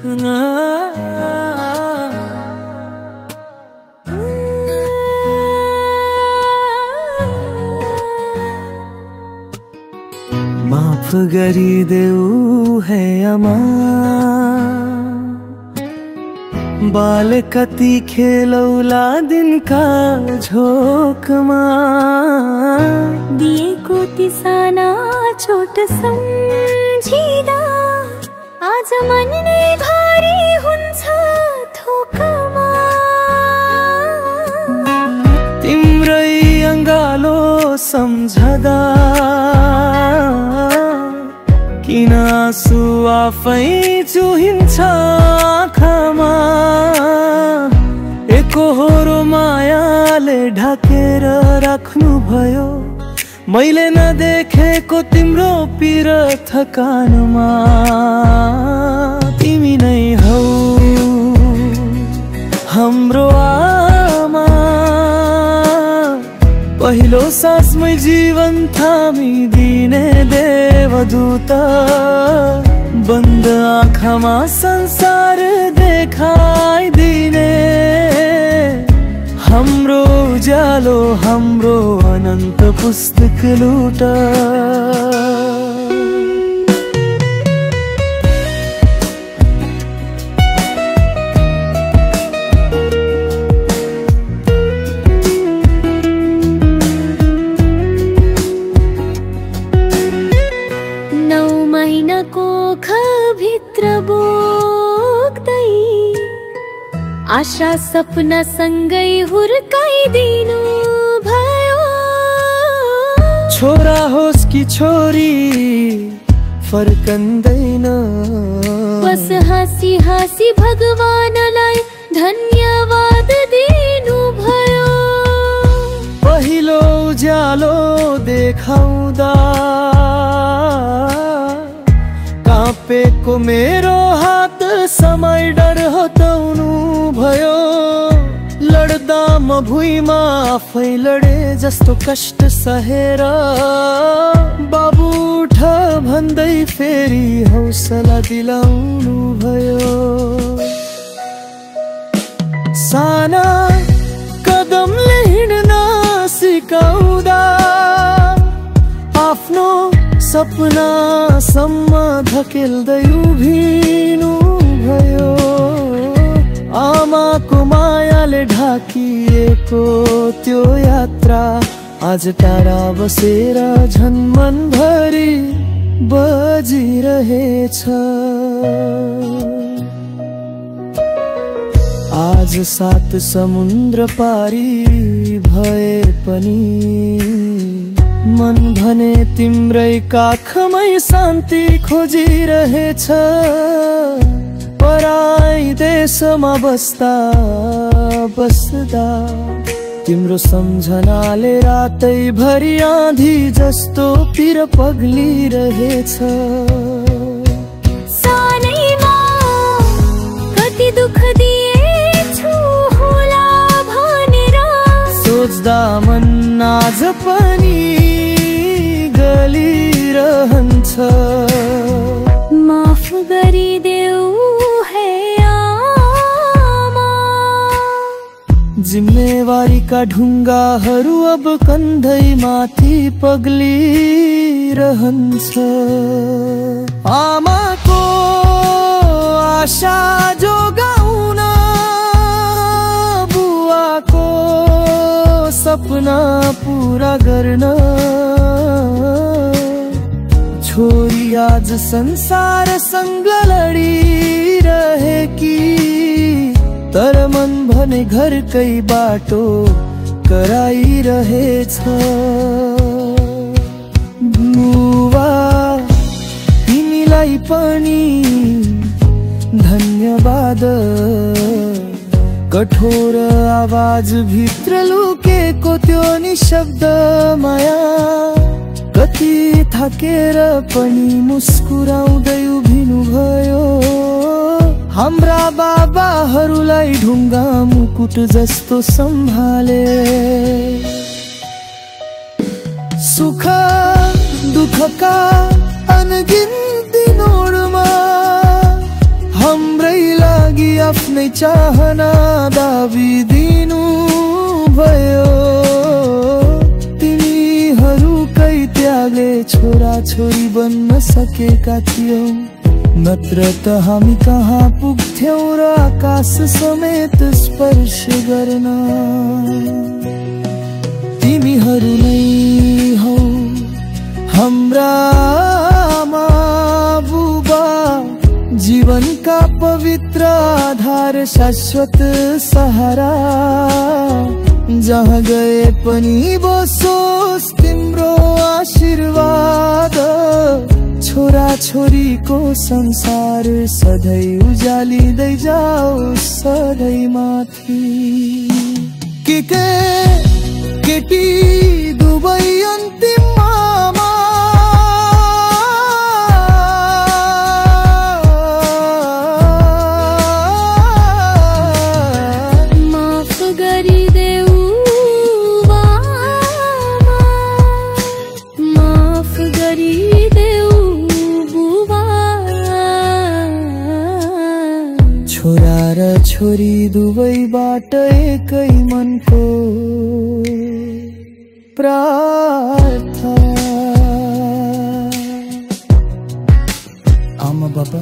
माफ गरिदेऊ है आमा, बाल कति खेलौला दिनका झोकमा, दिएको ती साना छोट सम्झिँदा आज मन नै भारी हुन्छ थोकमा। तिम्रै अङ्गालो सम्झदा किन आँसु आफै चुहिन्छ आँखामा, एकोहोरो मायाले ढाकेर राख्नुभयो मैले नदेखेको तिम्रो पीर थकानमा। तिमी नै हौ हाम्रो आमा, पहिलो सासमै जीवन थामिदिने देवदूत, बन्द आँखामा संसार देखाइदिने हाम्रो उज्यालो, हाम्रो अनन्त पुस्तक लुट। आशा सपना सँगै हुर्काइदिनु भयो। छोरा होस् कि छोरी फर्कँदैन, बस हाँसी हाँसी भगवानलाई धन्यवाद दिनु भयो। पहिलो उज्यालो देखाउँदा कापेको मेरो हात समय डर हटाउनु भयो। लड्दा म भुइँमा आफै लडे जस्तो कष्ट सहेर, बाबु उठ भन्दै फेरि हौसला दिलाउनु भयो। साना कदमले हिँड्न सिकाउँदा आफ्नो सपनासम्म धकेल्दै उभिनु भयो। आमाको मायाले ढाकिएको त्यो यात्रा आज टाढा बसेर झन् मनभरि बजिरहेछ। आज 7 समुद्र पारी भए पनि मन भने तिम्रै काखमै शान्ति खोजिरहेछ। पराई देशमा बस्दा बस्दा तिम्रो सम्झनाले रातै भरि आँधी जस्तो पिर पग्लिरहेछ। सानैमा कति दुःख दिएछु होला भनेर सोच्दा मन आज पनि गलिरहन्छ। माफ गरिदेऊ है आमा, जिम्मेवारीका ढुङ्गाहरू अब कन्धै माथि पग्लिरहन्छ। आमाको आशा जोगाउन, बुवाको सपना पूरा गर्न, छोरी आज संसारसँग लडिरहेकी, तर मन भने घरकै बाटो कराइरहेछ। बुवा तिमीलाई पनि धन्यवाद, कठोर आवाज भित्र लुकेको त्यो निशब्द माया, कति थाकेर पनि मुस्कुराउँदै उभिनु भयो। हाम्रा बाबाहरूलाई ढुङ्गा मुकुट जस्तो सम्हाले, सुख दुःखका अनगिन्ती नोडमा हाम्रै बन्न सकेका थियौं, नत्र त हामी कहाँ पुग्थ्यौं र आकाश समेत स्पर्श गर्न। तिमीहरू नै हौ हाम्रा आमा बुबा, जीवनका पवित्र आधार, शाश्वत सहारा। जहाँ गए पनि बसोस् तिम्रो आशीर्वाद, छोरा छोरीको संसार सधैँ उज्यालिँदै जाओस् सधैँ माथि। के केटी दुवै अन्तिम आमा, माफ गरिदेऊ आमा, माफ गरिदेऊ बुबा। छोरा र छोरी दुवैबाट एकै मनको प्रार्थना। आमा बाबा